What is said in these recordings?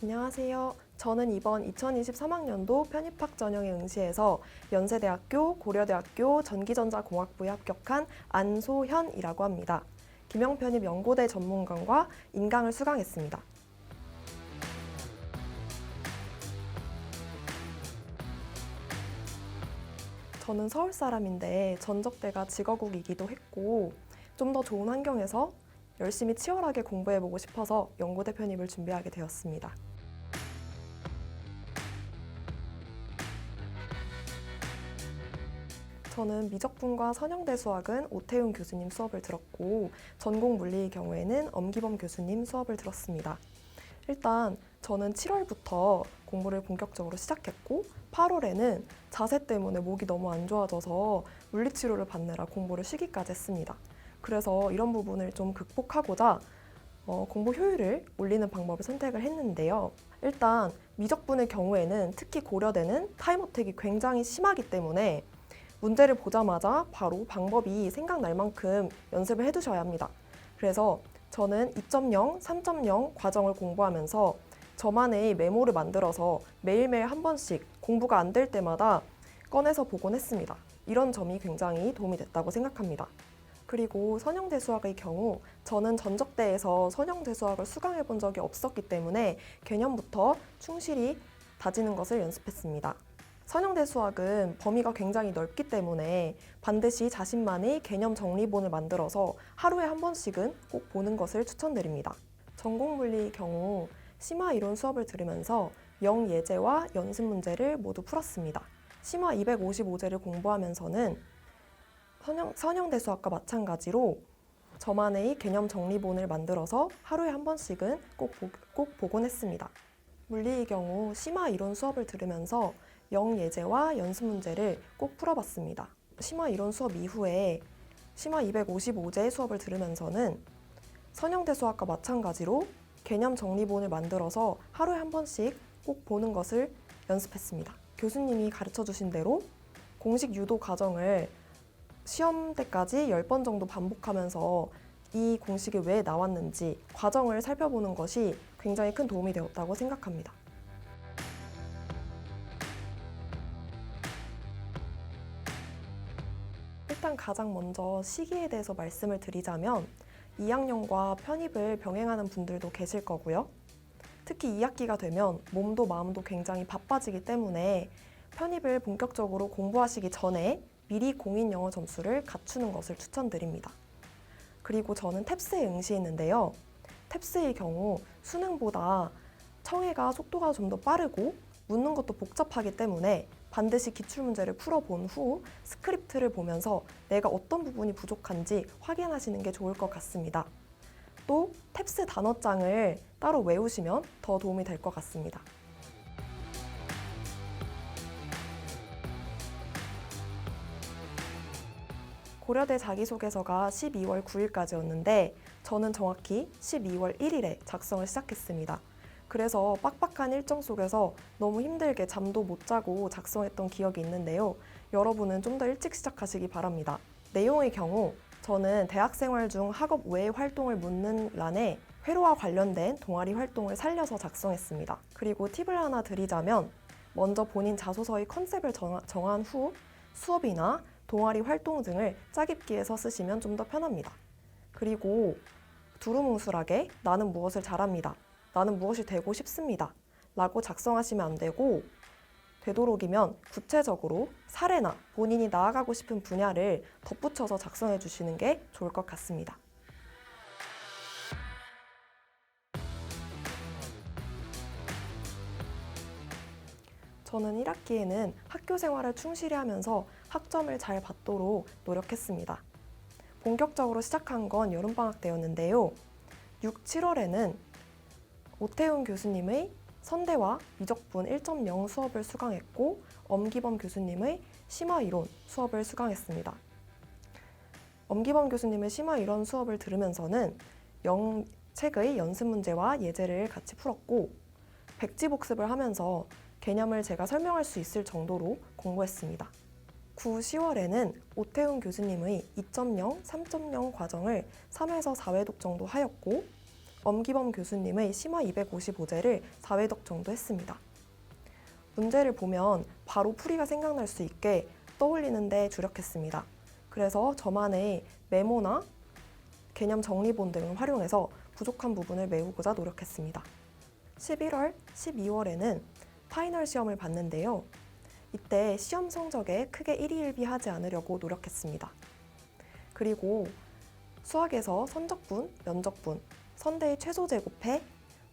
안녕하세요. 저는 이번 2023학년도 편입학 전형에 응시해서 연세대학교, 고려대학교 전기전자공학부에 합격한 안소현이라고 합니다. 김영편입 연고대 전문관과 인강을 수강했습니다. 저는 서울 사람인데 전적대가 직어국이기도 했고 좀 더 좋은 환경에서 열심히 치열하게 공부해보고 싶어서 연고대 편입을 준비하게 되었습니다. 저는 미적분과 선형대 수학은 오태훈 교수님 수업을 들었고 전공 물리의 경우에는 엄기범 교수님 수업을 들었습니다. 일단 저는 7월부터 공부를 본격적으로 시작했고 8월에는 자세 때문에 목이 너무 안 좋아져서 물리치료를 받느라 공부를 쉬기까지 했습니다. 그래서 이런 부분을 좀 극복하고자 공부 효율을 올리는 방법을 선택을 했는데요. 일단 미적분의 경우에는 특히 고려대는 타임어택이 굉장히 심하기 때문에 문제를 보자마자 바로 방법이 생각날 만큼 연습을 해두셔야 합니다. 그래서 저는 2.0, 3.0 과정을 공부하면서 저만의 메모를 만들어서 매일매일 한 번씩 공부가 안 될 때마다 꺼내서 보곤 했습니다. 이런 점이 굉장히 도움이 됐다고 생각합니다. 그리고 선형대 수학의 경우 저는 전적대에서 선형대 수학을 수강해 본 적이 없었기 때문에 개념부터 충실히 다지는 것을 연습했습니다. 선형대 수학은 범위가 굉장히 넓기 때문에 반드시 자신만의 개념 정리본을 만들어서 하루에 한 번씩은 꼭 보는 것을 추천드립니다. 전공물리의 경우 심화 이론 수업을 들으면서 영예제와 연습 문제를 모두 풀었습니다. 심화 255제를 공부하면서는 선형대 수학과 마찬가지로 저만의 개념 정리본을 만들어서 하루에 한 번씩은 꼭 보곤 했습니다. 물리의 경우 심화 이론 수업을 들으면서 영예제와 연습 문제를 꼭 풀어봤습니다. 심화 이론 수업 이후에 심화 255제 수업을 들으면서는 선형대 수학과 마찬가지로 개념 정리본을 만들어서 하루에 한 번씩 꼭 보는 것을 연습했습니다. 교수님이 가르쳐 주신 대로 공식 유도 과정을 시험 때까지 10번 정도 반복하면서 이 공식이 왜 나왔는지 과정을 살펴보는 것이 굉장히 큰 도움이 되었다고 생각합니다. 일단 가장 먼저 시기에 대해서 말씀을 드리자면 2학년과 편입을 병행하는 분들도 계실 거고요. 특히 2학기가 되면 몸도 마음도 굉장히 바빠지기 때문에 편입을 본격적으로 공부하시기 전에 미리 공인 영어 점수를 갖추는 것을 추천드립니다. 그리고 저는 탭스에 응시했는데요. 탭스의 경우 수능보다 청해가 속도가 좀 더 빠르고 묻는 것도 복잡하기 때문에 반드시 기출문제를 풀어본 후 스크립트를 보면서 내가 어떤 부분이 부족한지 확인하시는 게 좋을 것 같습니다. 또 탭스 단어장을 따로 외우시면 더 도움이 될 것 같습니다. 고려대 자기소개서가 12월 9일까지였는데 저는 정확히 12월 1일에 작성을 시작했습니다. 그래서 빡빡한 일정 속에서 너무 힘들게 잠도 못 자고 작성했던 기억이 있는데요. 여러분은 좀 더 일찍 시작하시기 바랍니다. 내용의 경우 저는 대학생활 중 학업 외의 활동을 묻는 란에 회로와 관련된 동아리 활동을 살려서 작성했습니다. 그리고 팁을 하나 드리자면 먼저 본인 자소서의 컨셉을 정한 후 수업이나 동아리 활동 등을 짜깁기에서 쓰시면 좀 더 편합니다. 그리고 두루뭉술하게 나는 무엇을 잘합니다. 나는 무엇이 되고 싶습니다. 라고 작성하시면 안 되고 되도록이면 구체적으로 사례나 본인이 나아가고 싶은 분야를 덧붙여서 작성해 주시는 게 좋을 것 같습니다. 저는 1학기에는 학교 생활을 충실히 하면서 학점을 잘 받도록 노력했습니다. 본격적으로 시작한 건 여름방학 때였는데요. 6, 7월에는 오태훈 교수님의 선대와 미적분 1.0 수업을 수강했고 엄기범 교수님의 심화이론 수업을 수강했습니다. 엄기범 교수님의 심화이론 수업을 들으면서는 책의 연습 문제와 예제를 같이 풀었고 백지복습을 하면서 개념을 제가 설명할 수 있을 정도로 공부했습니다. 9, 10월에는 오태훈 교수님의 2.0, 3.0 과정을 3회에서 4회독 정도 하였고 엄기범 교수님의 심화 255제를 4회독 정도 했습니다. 문제를 보면 바로 풀이가 생각날 수 있게 떠올리는 데 주력했습니다. 그래서 저만의 메모나 개념 정리본 등을 활용해서 부족한 부분을 메우고자 노력했습니다. 11월, 12월에는 파이널 시험을 봤는데요. 이때 시험 성적에 크게 일희일비하지 않으려고 노력했습니다. 그리고 수학에서 선적분, 면적분, 선대의 최소 제곱해,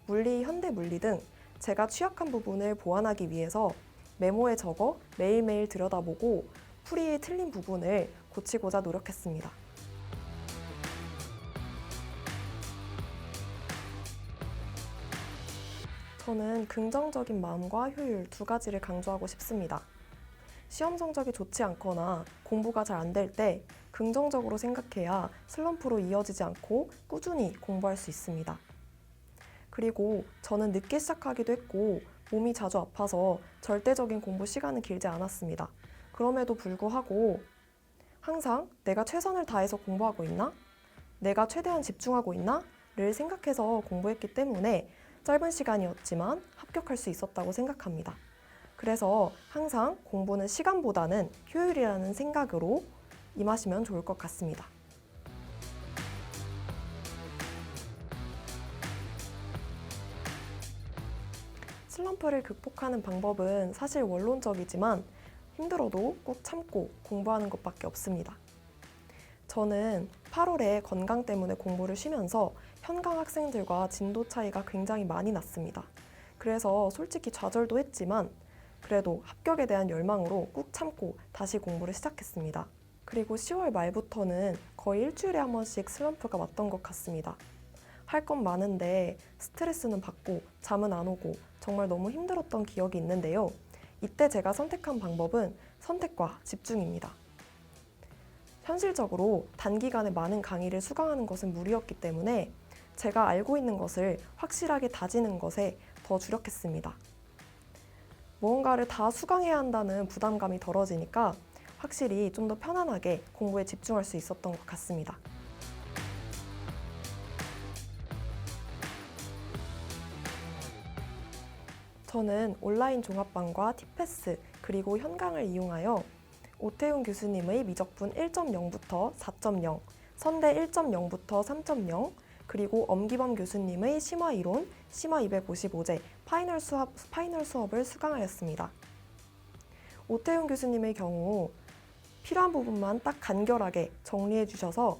물리, 현대 물리 등 제가 취약한 부분을 보완하기 위해서 메모에 적어 매일매일 들여다보고 풀이의 틀린 부분을 고치고자 노력했습니다. 저는 긍정적인 마음과 효율 두 가지를 강조하고 싶습니다. 시험 성적이 좋지 않거나 공부가 잘 안 될 때 긍정적으로 생각해야 슬럼프로 이어지지 않고 꾸준히 공부할 수 있습니다. 그리고 저는 늦게 시작하기도 했고 몸이 자주 아파서 절대적인 공부 시간은 길지 않았습니다. 그럼에도 불구하고 항상 내가 최선을 다해서 공부하고 있나? 내가 최대한 집중하고 있나? 를 생각해서 공부했기 때문에 짧은 시간이었지만 합격할 수 있었다고 생각합니다. 그래서 항상 공부는 시간보다는 효율이라는 생각으로 임하시면 좋을 것 같습니다. 슬럼프를 극복하는 방법은 사실 원론적이지만 힘들어도 꾹 참고 공부하는 것밖에 없습니다. 저는 8월에 건강 때문에 공부를 쉬면서 현강 학생들과 진도 차이가 굉장히 많이 났습니다. 그래서 솔직히 좌절도 했지만 그래도 합격에 대한 열망으로 꾹 참고 다시 공부를 시작했습니다. 그리고 10월 말부터는 거의 일주일에 한 번씩 슬럼프가 왔던 것 같습니다. 할 건 많은데 스트레스는 받고 잠은 안 오고 정말 너무 힘들었던 기억이 있는데요. 이때 제가 선택한 방법은 선택과 집중입니다. 현실적으로 단기간에 많은 강의를 수강하는 것은 무리였기 때문에 제가 알고 있는 것을 확실하게 다지는 것에 더 주력했습니다. 무언가를 다 수강해야 한다는 부담감이 덜어지니까 확실히 좀 더 편안하게 공부에 집중할 수 있었던 것 같습니다. 저는 온라인 종합반과 티패스 그리고 현강을 이용하여 오태훈 교수님의 미적분 1.0부터 4.0, 선대 1.0부터 3.0, 그리고 엄기범 교수님의 심화이론, 심화 255제, 파이널 수업을 수강하였습니다. 오태훈 교수님의 경우 필요한 부분만 딱 간결하게 정리해 주셔서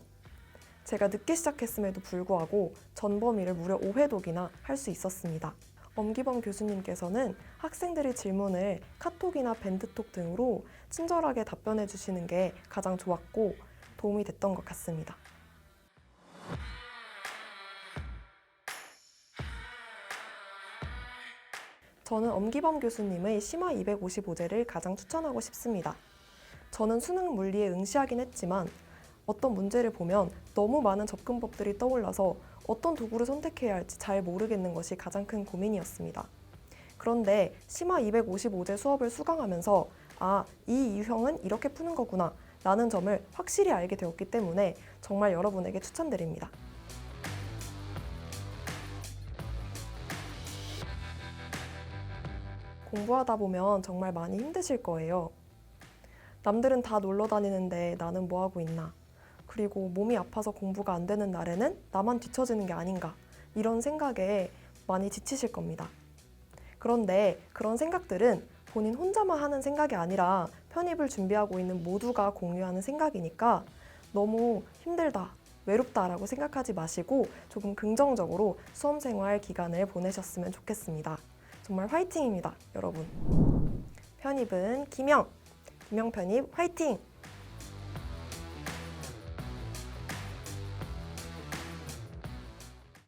제가 늦게 시작했음에도 불구하고 전범위를 무려 5회독이나 할 수 있었습니다. 엄기범 교수님께서는 학생들의 질문을 카톡이나 밴드톡 등으로 친절하게 답변해 주시는 게 가장 좋았고 도움이 됐던 것 같습니다. 저는 엄기범 교수님의 심화 255제를 가장 추천하고 싶습니다. 저는 수능 물리에 응시하긴 했지만 어떤 문제를 보면 너무 많은 접근법들이 떠올라서 어떤 도구를 선택해야 할지 잘 모르겠는 것이 가장 큰 고민이었습니다. 그런데 심화 255제 수업을 수강하면서 이 유형은 이렇게 푸는 거구나 라는 점을 확실히 알게 되었기 때문에 정말 여러분에게 추천드립니다. 공부하다 보면 정말 많이 힘드실 거예요. 남들은 다 놀러 다니는데 나는 뭐 하고 있나? 그리고 몸이 아파서 공부가 안 되는 날에는 나만 뒤처지는 게 아닌가? 이런 생각에 많이 지치실 겁니다. 그런데 그런 생각들은 본인 혼자만 하는 생각이 아니라 편입을 준비하고 있는 모두가 공유하는 생각이니까 너무 힘들다, 외롭다라고 생각하지 마시고 조금 긍정적으로 수험생활 기간을 보내셨으면 좋겠습니다. 정말 화이팅입니다, 여러분. 편입은 김영 편입 화이팅!